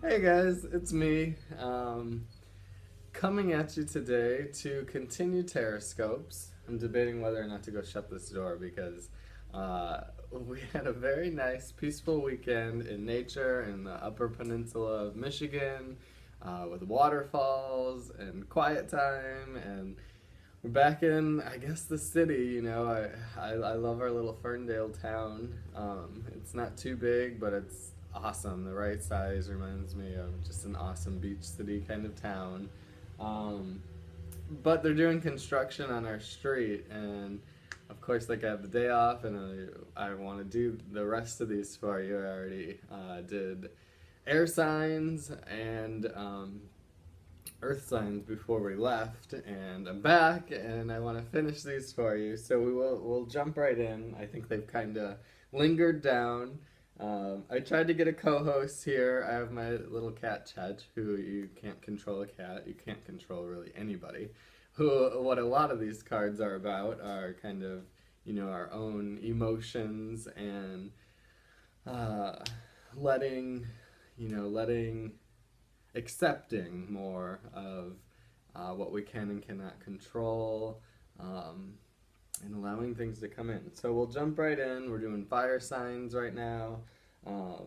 Hey guys, it's me. Coming at you today to continue Terrascopes. I'm debating whether or not to go shut this door because we had a very nice, peaceful weekend in nature in the Upper Peninsula of Michigan with waterfalls and quiet time. And we're back in, I guess, the city. I love our little Ferndale town. It's not too big, but it's awesome. The right size reminds me of just an awesome beach city kind of town. Um, but they're doing construction on our street, and of course, like I have the day off, and I want to do the rest of these for you. I already did air signs and earth signs before we left, and I'm back, and I want to finish these for you. So we'll jump right in. I think they've kind of lingered down. I tried to get a co-host here. I have my little cat Chet, who you can't control a cat. You can't control really anybody. What a lot of these cards are about are kind of, our own emotions and letting, letting, accepting more of what we can and cannot control. And allowing things to come in. So we'll jump right in. We're doing fire signs right now. A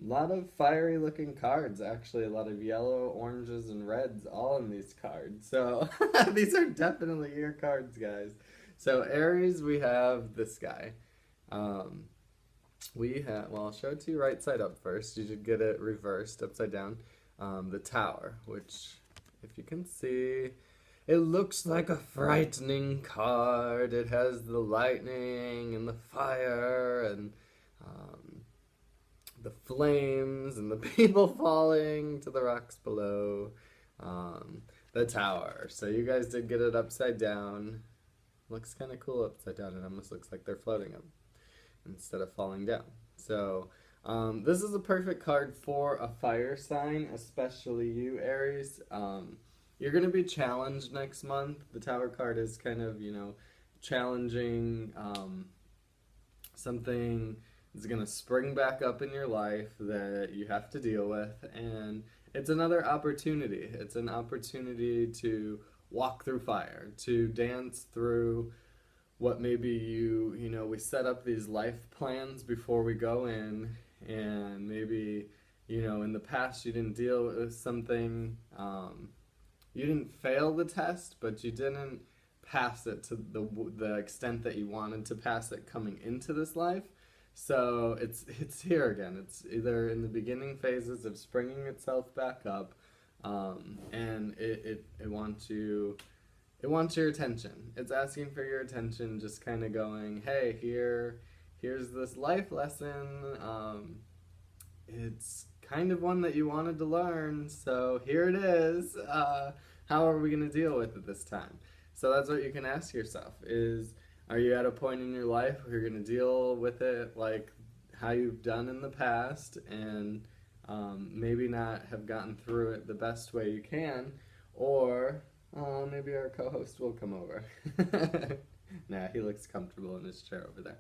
lot of fiery looking cards, actually. A lot of yellow, oranges, and reds all in these cards. So these are definitely your cards, guys. So Aries, we have this guy. I'll show it to you right side up first. You should get it reversed, upside down. The Tower, which, if you can see, it looks like a frightening card. It has the lightning and the fire and the flames and the people falling to the rocks below. The Tower. So you guys did get it upside down. Looks kind of cool upside down. It almost looks like they're floating up instead of falling down. So this is a perfect card for a fire sign, especially you, Aries. You're going to be challenged next month. The Tower card is kind of, challenging. Something is going to spring back up in your life that you have to deal with. And it's another opportunity. It's an opportunity to walk through fire, to dance through what maybe we set up these life plans before we go in. And maybe, in the past you didn't deal with something. You didn't fail the test, but you didn't pass it to the extent that you wanted to pass it coming into this life. So it's here again. It's either in the beginning phases of springing itself back up, and it wants your attention. It's asking for your attention, just kind of going, hey, here's this life lesson. It's kind of one that you wanted to learn, so here it is. How are we going to deal with it this time? So that's what you can ask yourself is, are you at a point in your life where you're going to deal with it like how you've done in the past and maybe not have gotten through it the best way you can, or maybe our co-host will come over. Nah, he looks comfortable in his chair over there.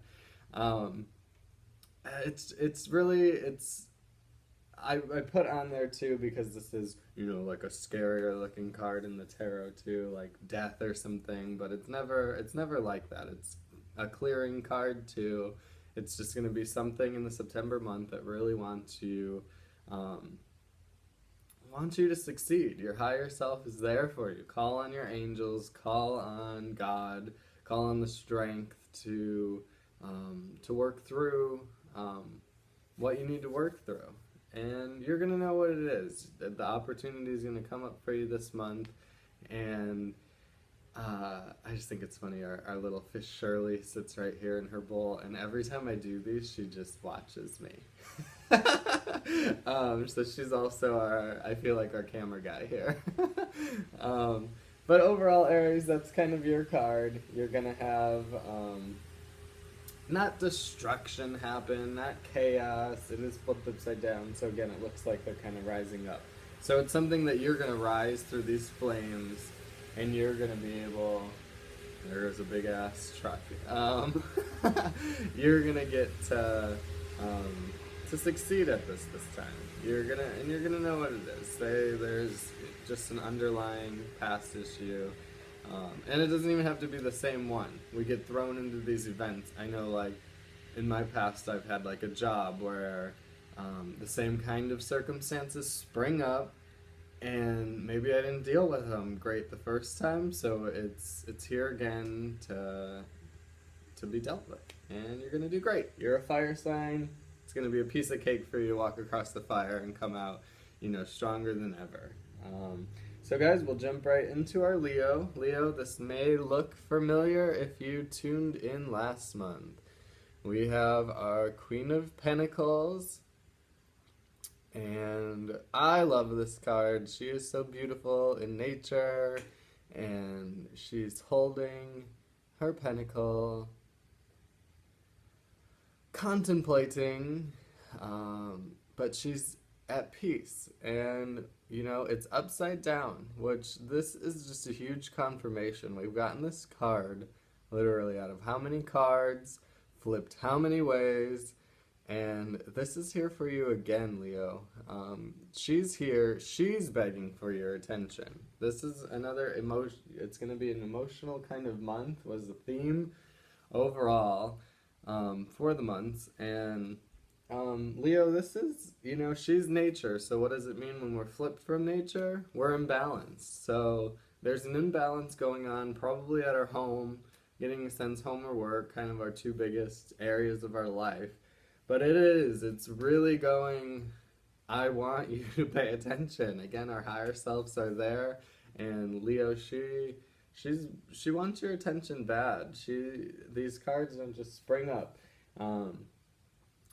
I put on there too because this is, like a scarier looking card in the tarot too, like death or something, but it's never like that. It's a clearing card too. It's just going to be something in the September month that really wants you to succeed. Your higher self is there for you. Call on your angels, call on God, call on the strength to work through what you need to work through. And you're going to know what it is. The opportunity is going to come up for you this month. And I just think it's funny. Our little fish Shirley sits right here in her bowl. And every time I do these, she just watches me. So she's also I feel like our camera guy here. But overall, Aries, that's kind of your card. You're going to have not destruction happen, not chaos. It is flipped upside down, so again, it looks like they're kind of rising up. So it's something that you're going to rise through these flames, and you're going to be able... There's a big-ass truck. You're going to get to succeed at this time. You're gonna know what it is. There's just an underlying past issue, and it doesn't even have to be the same one. We get thrown into these events. I know, like in my past, I've had like a job where the same kind of circumstances spring up, and maybe I didn't deal with them great the first time, so it's here again to be dealt with, and you're gonna do great. You're a fire sign. It's gonna be a piece of cake for you to walk across the fire and come out, stronger than ever. So guys, we'll jump right into our Leo. Leo, this may look familiar if you tuned in last month. We have our Queen of Pentacles, and I love this card. She is so beautiful in nature, and she's holding her pentacle, contemplating, but she's at peace, and it's upside down, which this is just a huge confirmation. We've gotten this card literally out of how many cards, flipped how many ways, and this is here for you again, Leo. She's here, she's begging for your attention. This is another emotion. It's going to be an emotional kind of month, was the theme overall for the months. And Leo, this is, she's nature. So what does it mean when we're flipped from nature? We're imbalanced. So there's an imbalance going on, probably at our home, getting a sense home or work, kind of our two biggest areas of our life. But it's really going, I want you to pay attention. Again, our higher selves are there, and Leo, she wants your attention bad. These cards don't just spring up.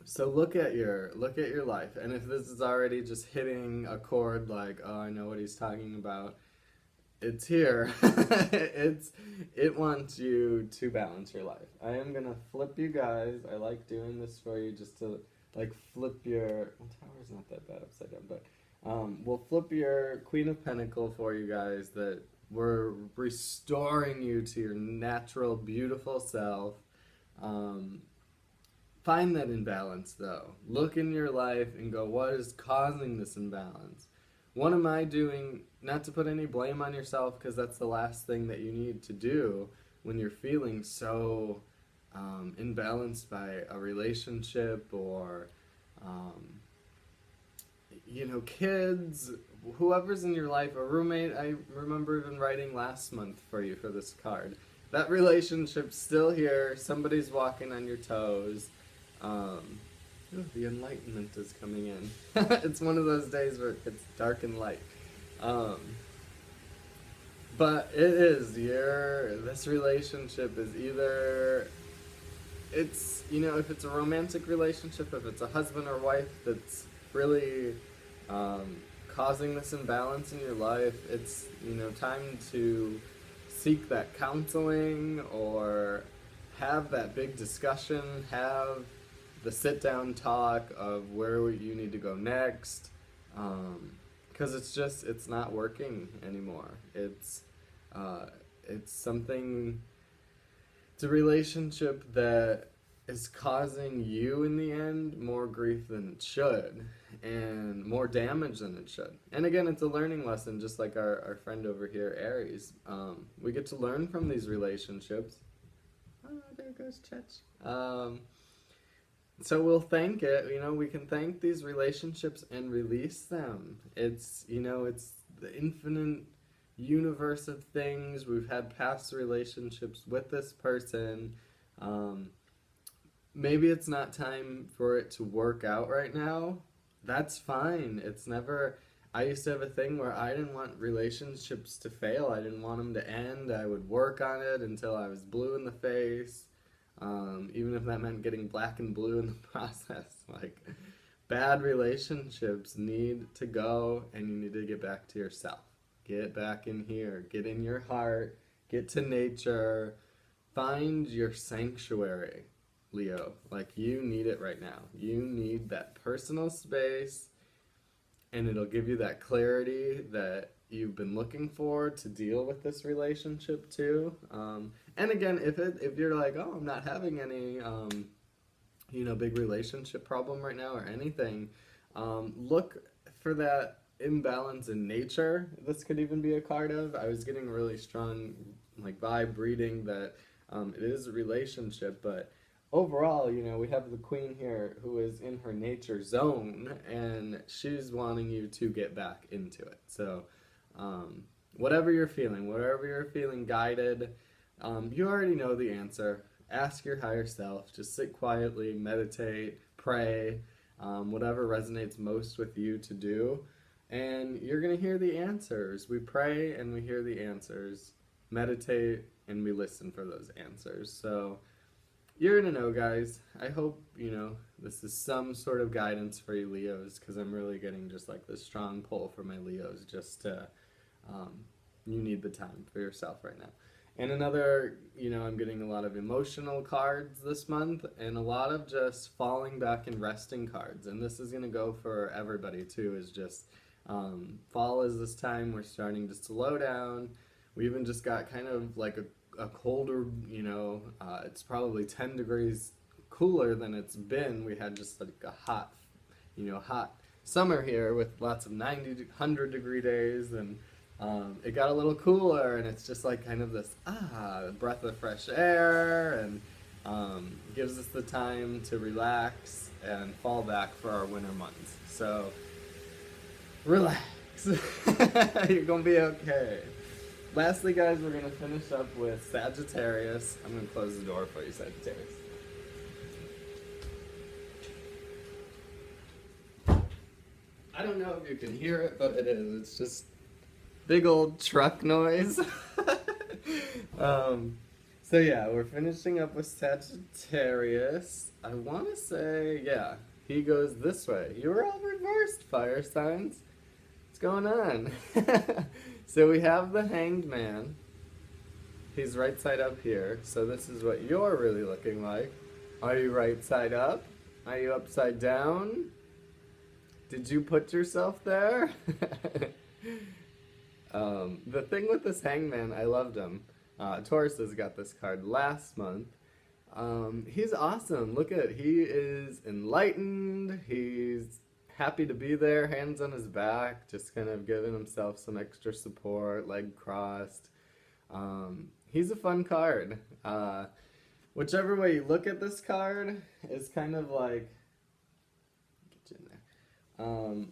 So look at your life, and if this is already just hitting a chord like, oh, I know what he's talking about, it's here. It wants you to balance your life. I am gonna flip you guys. I like doing this for you just to like flip your tower's not that bad upside down, but we'll flip your Queen of Pentacles for you guys, that we're restoring you to your natural, beautiful self. Find that imbalance though. Look in your life and go, what is causing this imbalance? What am I doing? Not to put any blame on yourself, because that's the last thing that you need to do when you're feeling so imbalanced by a relationship or, kids, whoever's in your life, a roommate. I remember even writing last month for you for this card. That relationship's still here. Somebody's walking on your toes. The enlightenment is coming in. It's one of those days where it's dark and light. But it is, this relationship is either, if it's a romantic relationship, if it's a husband or wife that's really causing this imbalance in your life, it's, time to seek that counseling or have that big discussion, have the sit-down talk of where you need to go next, because it's not working anymore. It's a relationship that is causing you in the end more grief than it should, and more damage than it should. And again, it's a learning lesson, just like our friend over here, Aries. We get to learn from these relationships. Oh, there goes Church. So we'll thank it, we can thank these relationships and release them. It's the infinite universe of things. We've had past relationships with this person. Maybe it's not time for it to work out right now. That's fine. I used to have a thing where I didn't want relationships to fail. I didn't want them to end. I would work on it until I was blue in the face. Even if that meant getting black and blue in the process. Like, bad relationships need to go, and you need to get back to yourself. Get back in here. Get in your heart. Get to nature. Find your sanctuary, Leo. Like, you need it right now. You need that personal space, and it'll give you that clarity that you've been looking for to deal with this relationship too. And again, if you're like, oh, I'm not having any big relationship problem right now or anything, look for that imbalance in nature. This could even be a card of. I was getting really strong, like, vibe reading that it is a relationship, but overall, we have the queen here who is in her nature zone, and she's wanting you to get back into it. So, whatever you're feeling guided, you already know the answer. Ask your higher self. Just sit quietly, meditate, pray, whatever resonates most with you to do, and you're going to hear the answers. We pray and we hear the answers, meditate, and we listen for those answers. So you're going to know, guys. I hope, this is some sort of guidance for you Leos, because I'm really getting just like this strong pull for my Leos, just to, you need the time for yourself right now. And another, I'm getting a lot of emotional cards this month, and a lot of just falling back and resting cards. And this is going to go for everybody too, is just fall is this time we're starting to slow down. We even just got kind of like a colder, it's probably 10 degrees cooler than it's been. We had just like a hot summer here with lots of 90, 100 degree days, and it got a little cooler, and it's just like kind of this breath of fresh air, and gives us the time to relax and fall back for our winter months. So relax. You're gonna be okay. Lastly, guys, we're gonna finish up with Sagittarius. I'm gonna close the door for you, Sagittarius. I don't know if you can hear it, but it is. It's just big old truck noise. So yeah, we're finishing up with Sagittarius. I want to say, yeah, he goes this way. You were all reversed, fire signs. What's going on? So we have the Hanged Man. He's right side up here. So this is what you're really looking like. Are you right side up? Are you upside down? Did you put yourself there? The thing with this Hangman, I loved him. Taurus has got this card last month. He's awesome. Look at it. He is enlightened. He's happy to be there, hands on his back, just kind of giving himself some extra support, leg crossed. He's a fun card. Whichever way you look at this card is kind of like, get you in there.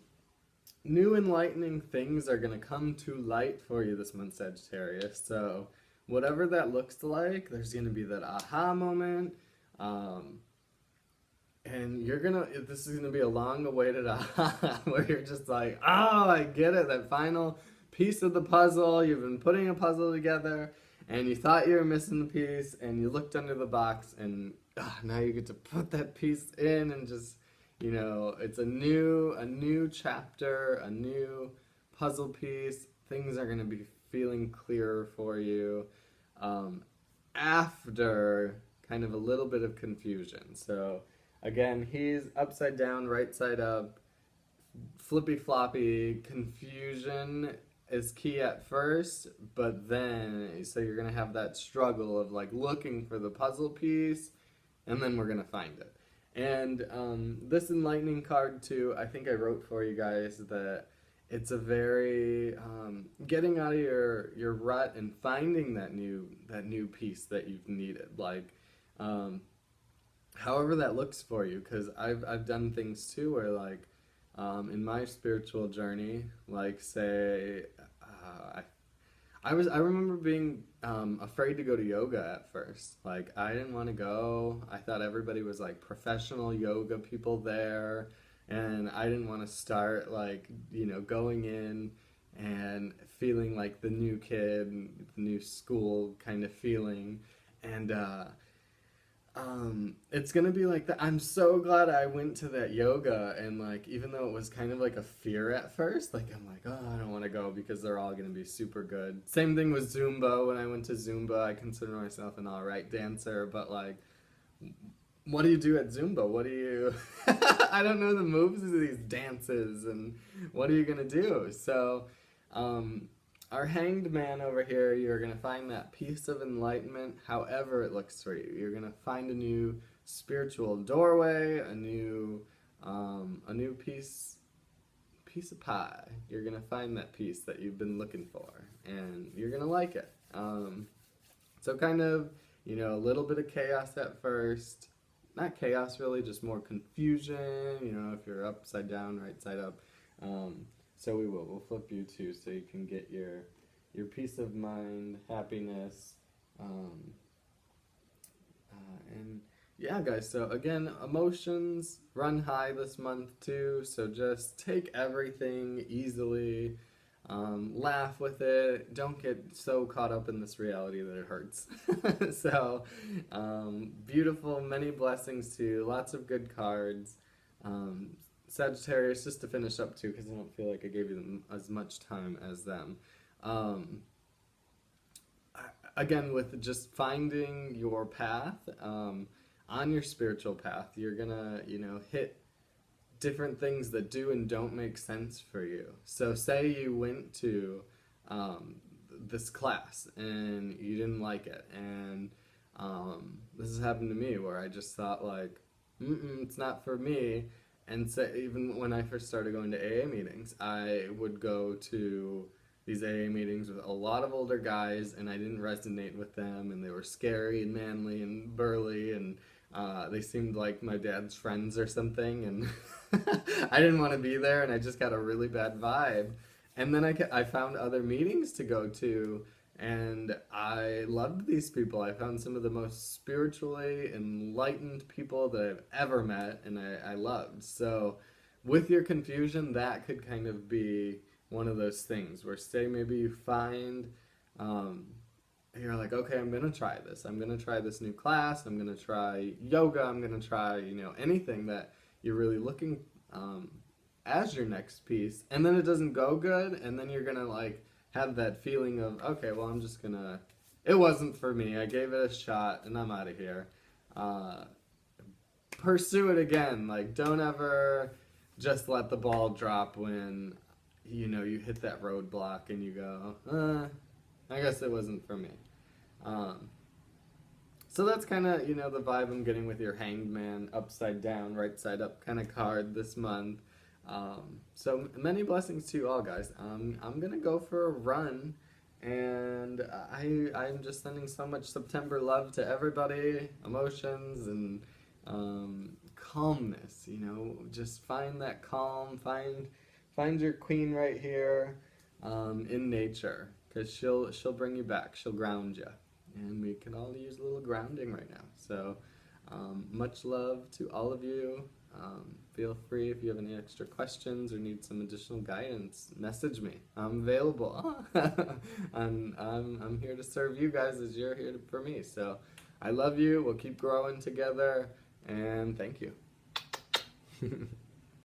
New enlightening things are going to come to light for you this month, Sagittarius. So whatever that looks like, there's going to be that aha moment. And this is going to be a long-awaited aha, where you're just like, oh, I get it, that final piece of the puzzle. You've been putting a puzzle together, and you thought you were missing the piece, and you looked under the box, and now you get to put that piece in, and just, it's a new chapter, a new puzzle piece. Things are going to be feeling clearer for you after kind of a little bit of confusion. So again, he's upside down, right side up, flippy floppy. Confusion is key at first, but then, so you're going to have that struggle of like looking for the puzzle piece, and then we're going to find it. And this enlightening card too, I think I wrote for you guys that it's a very getting out of your rut and finding that new piece that you've needed, like however that looks for you, because I've done things too where like in my spiritual journey, like say I remember being afraid to go to yoga at first. Like, I didn't want to go. I thought everybody was like professional yoga people there, and I didn't want to start like, going in and feeling like the new kid, the new school kind of feeling. And it's gonna be like that. I'm so glad I went to that yoga, and like, even though it was kind of like a fear at first, like I'm like, oh, I don't want to go because they're all gonna be super good. Same thing with Zumba. When I went to Zumba, I consider myself an alright dancer, but like, what do you do at Zumba? What do you I don't know the moves of these dances, and what are you gonna do? So our Hanged Man over here, you're going to find that piece of enlightenment however it looks for you. You're going to find a new spiritual doorway, a new piece of pie. You're gonna find that piece that you've been looking for, and you're gonna like it. So kind of, a little bit of chaos at first. Not chaos really, just more confusion, if you're upside down, right side up. So we'll flip you too, so you can get your peace of mind, happiness, and yeah, guys, so again, emotions run high this month too, so just take everything easily, laugh with it, don't get so caught up in this reality that it hurts. So, beautiful, many blessings to you, lots of good cards. Sagittarius, just to finish up too, because I don't feel like I gave you as much time as them. Again, with just finding your path, on your spiritual path, you're gonna, hit different things that do and don't make sense for you. So say you went to this class and you didn't like it, and this has happened to me where I just thought like, it's not for me. And so even when I first started going to AA meetings, I would go to these AA meetings with a lot of older guys, and I didn't resonate with them, and they were scary and manly and burly, and they seemed like my dad's friends or something, and I didn't want to be there, and I just got a really bad vibe. And then I found other meetings to go to, and I loved these people. I found some of the most spiritually enlightened people that I've ever met, and I loved. So with your confusion, that could kind of be one of those things where, say maybe you find, you're like, okay, I'm going to try this. I'm going to try this new class. I'm going to try yoga. I'm going to try, anything that you're really looking as your next piece. And then it doesn't go good. And then you're going to like have that feeling of, okay, well, I'm just going to, it wasn't for me. I gave it a shot and I'm out of here. Pursue it again. Like, don't ever just let the ball drop when, you hit that roadblock and you go, I guess it wasn't for me. So that's kind of, the vibe I'm getting with your Hanged Man, upside down, right side up kind of card this month. So many blessings to you all, guys. I'm going to go for a run, and I'm just sending so much September love to everybody, emotions, and calmness, just find that calm, find your queen right here in nature, because she'll bring you back, she'll ground you, and we can all use a little grounding right now. So much love to all of you. Feel free, if you have any extra questions or need some additional guidance, message me. I'm available. I'm here to serve you guys as you're here for me. So I love you. We'll keep growing together, and thank you.